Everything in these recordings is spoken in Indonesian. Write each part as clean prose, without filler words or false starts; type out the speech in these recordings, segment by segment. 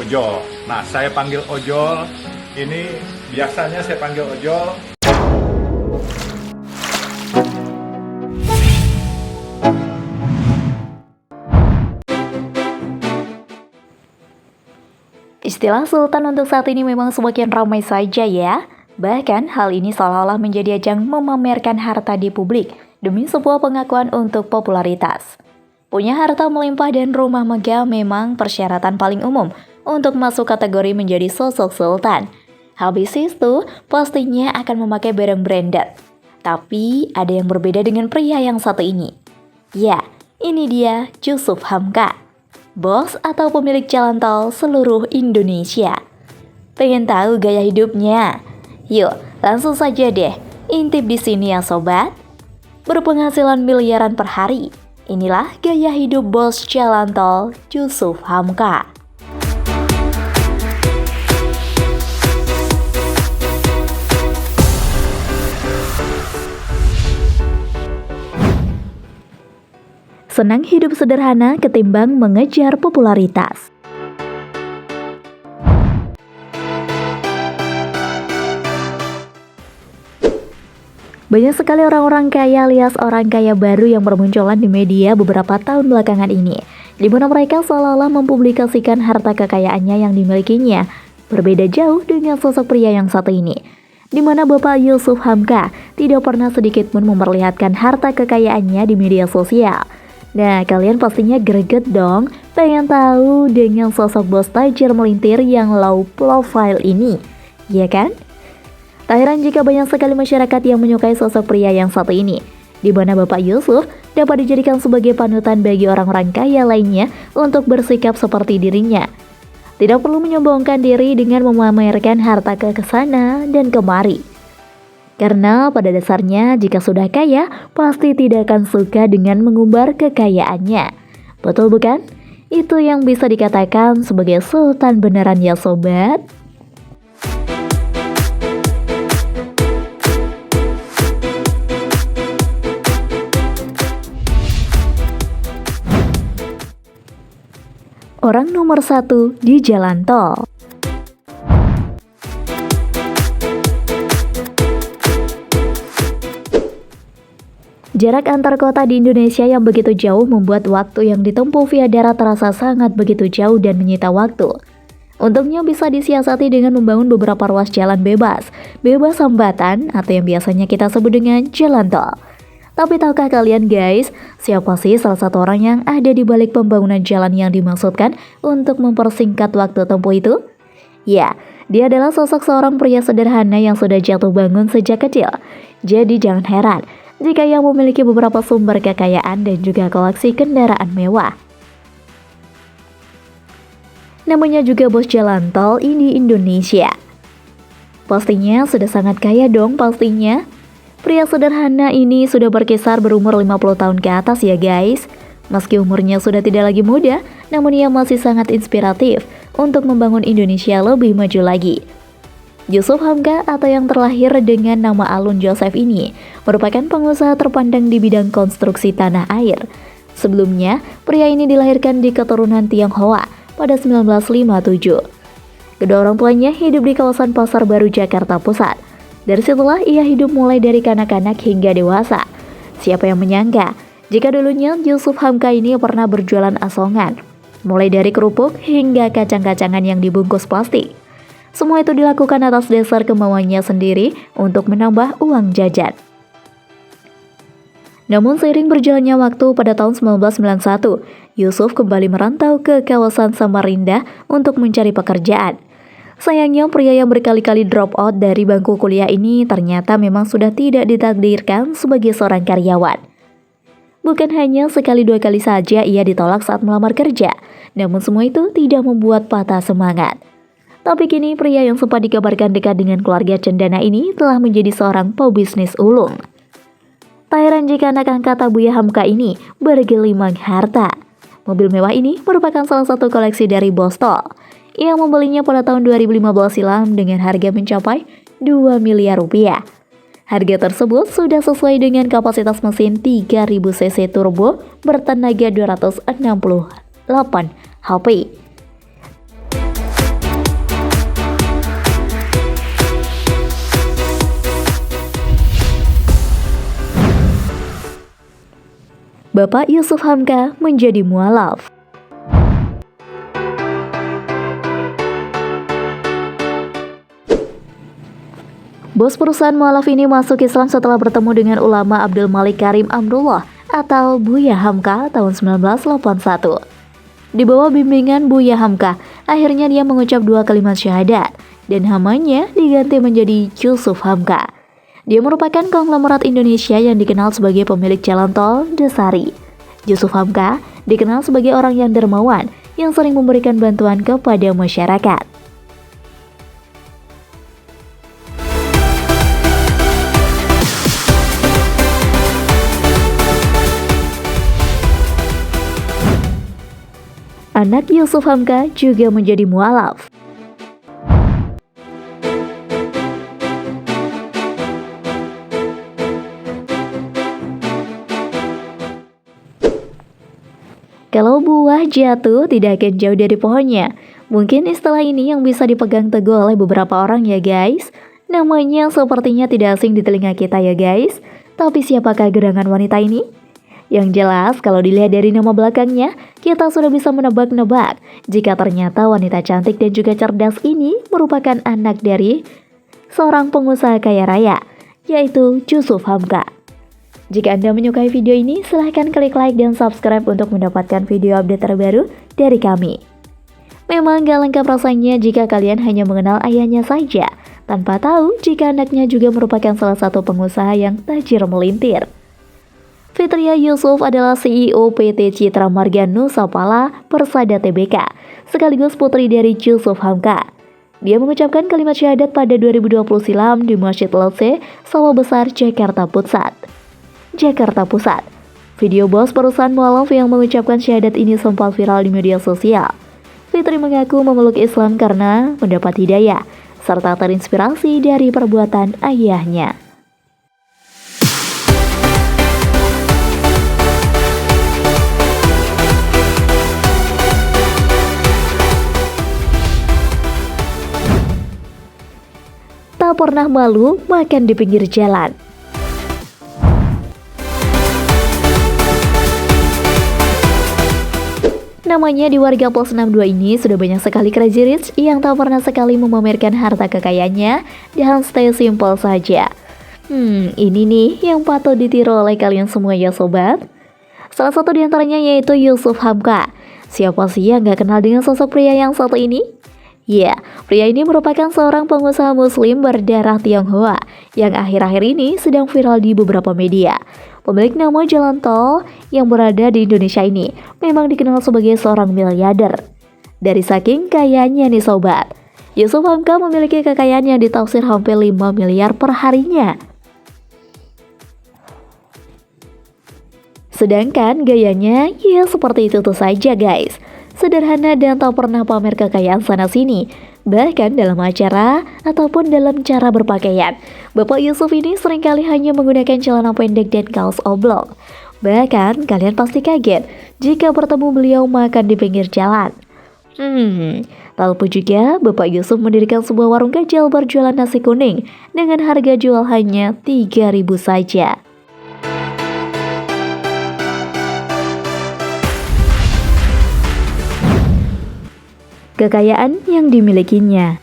ojol. Nah, saya panggil ojol. Ini biasanya saya panggil ojol. Istilah sultan untuk saat ini memang semakin ramai saja ya. Bahkan hal ini seolah-olah menjadi ajang memamerkan harta di publik demi sebuah pengakuan untuk popularitas. Punya harta melimpah dan rumah megah memang persyaratan paling umum untuk masuk kategori menjadi sosok sultan. Habis itu pastinya akan memakai barang branded. Tapi ada yang berbeda dengan pria yang satu ini. Ya, ini dia Jusuf Hamka, bos atau pemilik jalan tol seluruh Indonesia. Pengen tahu gaya hidupnya? Yuk, langsung saja deh. Intip di sini ya sobat. Berpenghasilan miliaran per hari. Inilah gaya hidup bos jalan tol Jusuf Hamka. Senang hidup sederhana ketimbang mengejar popularitas. Banyak sekali orang-orang kaya alias orang kaya baru yang bermunculan di media beberapa tahun belakangan ini, di mana mereka seolah-olah mempublikasikan harta kekayaannya yang dimilikinya. Berbeda jauh dengan sosok pria yang satu ini, di mana Bapak Jusuf Hamka tidak pernah sedikit pun memperlihatkan harta kekayaannya di media sosial. Nah, kalian pastinya greget dong, pengen tahu dengan sosok bos tajir melintir yang low profile ini, ya kan? Tak heran jika banyak sekali masyarakat yang menyukai sosok pria yang satu ini, di mana Bapak Jusuf dapat dijadikan sebagai panutan bagi orang-orang kaya lainnya untuk bersikap seperti dirinya. Tidak perlu menyombongkan diri dengan memamerkan harta ke sana dan kemari. Karena pada dasarnya jika sudah kaya, pasti tidak akan suka dengan mengumbar kekayaannya. Betul bukan? Itu yang bisa dikatakan sebagai sultan beneran ya sobat. Orang nomor 1 di jalan tol. Jarak antar kota di Indonesia yang begitu jauh membuat waktu yang ditempuh via darat terasa sangat begitu jauh dan menyita waktu. Untungnya bisa disiasati dengan membangun beberapa ruas jalan bebas hambatan atau yang biasanya kita sebut dengan jalan tol. Tapi tahukah kalian guys, siapa sih salah satu orang yang ada di balik pembangunan jalan yang dimaksudkan untuk mempersingkat waktu tempuh itu? Ya, dia adalah sosok seorang pria sederhana yang sudah jatuh bangun sejak kecil. Jadi jangan heran jika ia memiliki beberapa sumber kekayaan dan juga koleksi kendaraan mewah. Namanya juga bos jalan tol ini Indonesia. Pastinya sudah sangat kaya dong pastinya. Pria sederhana ini sudah berkisar berumur 50 tahun ke atas ya guys. Meski umurnya sudah tidak lagi muda, namun ia masih sangat inspiratif untuk membangun Indonesia lebih maju lagi. Jusuf Hamka atau yang terlahir dengan nama Alun Joseph ini merupakan pengusaha terpandang di bidang konstruksi tanah air. Sebelumnya, pria ini dilahirkan di keturunan Tionghoa pada 1957. Kedua orang tuanya hidup di kawasan Pasar Baru, Jakarta Pusat. Dari situlah ia hidup mulai dari kanak-kanak hingga dewasa. Siapa yang menyangka jika dulunya Jusuf Hamka ini pernah berjualan asongan, mulai dari kerupuk hingga kacang-kacangan yang dibungkus plastik. Semua itu dilakukan atas dasar kemauannya sendiri untuk menambah uang jajan. Namun seiring berjalannya waktu pada tahun 1991, Jusuf kembali merantau ke kawasan Samarinda untuk mencari pekerjaan. Sayangnya pria yang berkali-kali drop out dari bangku kuliah ini ternyata memang sudah tidak ditakdirkan sebagai seorang karyawan. Bukan hanya sekali dua kali saja ia ditolak saat melamar kerja, namun semua itu tidak membuat patah semangat. Tapi kini pria yang sempat dikabarkan dekat dengan keluarga cendana ini telah menjadi seorang pebisnis ulung. Tak heran jika anak angkat Abuya Hamka ini bergelimang harta. Mobil mewah ini merupakan salah satu koleksi dari bos tol. Ia membelinya pada tahun 2015 silam dengan harga mencapai 2 miliar rupiah. Harga tersebut sudah sesuai dengan kapasitas mesin 3000 cc turbo bertenaga 268 HP. Bapak Yusuf Hamka menjadi mualaf. Bos perusahaan mualaf ini masuk Islam setelah bertemu dengan ulama Abdul Malik Karim Amrullah atau Buya Hamka tahun 1981. Di bawah bimbingan Buya Hamka, akhirnya dia mengucap 2 kalimat syahadat dan namanya diganti menjadi Yusuf Hamka. Dia merupakan konglomerat Indonesia yang dikenal sebagai pemilik jalan tol Desari. Yusuf Hamka dikenal sebagai orang yang dermawan yang sering memberikan bantuan kepada masyarakat. Anak Yusuf Hamka juga menjadi mualaf. Kalau buah jatuh tidak akan jauh dari pohonnya. Mungkin istilah ini yang bisa dipegang teguh oleh beberapa orang ya guys. Namanya sepertinya tidak asing di telinga kita ya guys. Tapi siapakah gerangan wanita ini? Yang jelas, kalau dilihat dari nama belakangnya, kita sudah bisa menebak-nebak jika ternyata wanita cantik dan juga cerdas ini merupakan anak dari seorang pengusaha kaya raya, yaitu Yusuf Hamka. Jika Anda menyukai video ini, silahkan klik like dan subscribe untuk mendapatkan video update terbaru dari kami. Memang gak lengkap rasanya jika kalian hanya mengenal ayahnya saja, tanpa tahu jika anaknya juga merupakan salah satu pengusaha yang tajir melintir. Fitria Yusuf adalah CEO PT Citra Marga Nusapala Persada Tbk, sekaligus putri dari Yusuf Hamka. Dia mengucapkan kalimat syahadat pada 2020 silam di Masjid Lotse, Sawah Besar, Jakarta Pusat. Video bos perusahaan mualaf yang mengucapkan syahadat ini sempat viral di media sosial. Fitri mengaku memeluk Islam karena mendapat hidayah, serta terinspirasi dari perbuatan ayahnya. Tak pernah malu makan di pinggir jalan. Namanya di warga Plus 62 ini sudah banyak sekali crazy rich yang tak pernah sekali memamerkan harta kekayaannya dan stay simple saja. Ini nih yang patut ditiru oleh kalian semua ya sobat. Salah satu diantaranya yaitu Yusuf Hamka. Siapa sih yang gak kenal dengan sosok pria yang satu ini? Ya, pria ini merupakan seorang pengusaha muslim berdarah Tionghoa yang akhir-akhir ini sedang viral di beberapa media. Pemilik nama jalan tol yang berada di Indonesia ini memang dikenal sebagai seorang miliarder. Dari saking kayanya nih sobat, Yusuf Hamka memiliki kekayaan yang ditaksir hampir 5 miliar per harinya. Sedangkan gayanya ya seperti itu tuh saja guys. Sederhana dan tak pernah pamer kekayaan sana-sini, bahkan dalam acara ataupun dalam cara berpakaian. Bapak Yusuf ini seringkali hanya menggunakan celana pendek dan kaos oblong. Bahkan kalian pasti kaget jika bertemu beliau makan di pinggir jalan. Tak lupa juga Bapak Yusuf mendirikan sebuah warung kecil berjualan nasi kuning dengan harga jual hanya 3.000 saja. Kekayaan yang dimilikinya.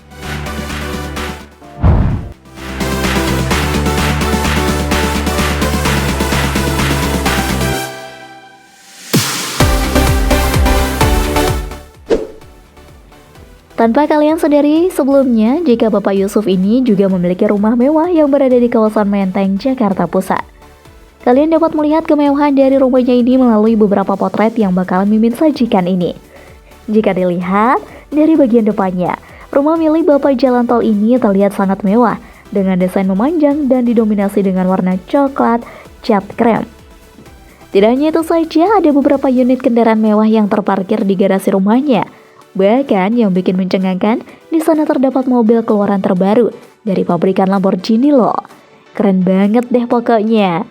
Tanpa kalian sadari, sebelumnya jika Bapak Yusuf ini juga memiliki rumah mewah yang berada di kawasan Menteng, Jakarta Pusat. Kalian dapat melihat kemewahan dari rumahnya ini melalui beberapa potret yang bakalan Mimin sajikan ini. Jika dilihat dari bagian depannya, rumah milik Bapak Jalan Tol ini terlihat sangat mewah dengan desain memanjang dan didominasi dengan warna coklat cat krem. Tidak hanya itu saja, ada beberapa unit kendaraan mewah yang terparkir di garasi rumahnya. Bahkan yang bikin mencengangkan, di sana terdapat mobil keluaran terbaru dari pabrikan Lamborghini loh. Keren banget deh pokoknya.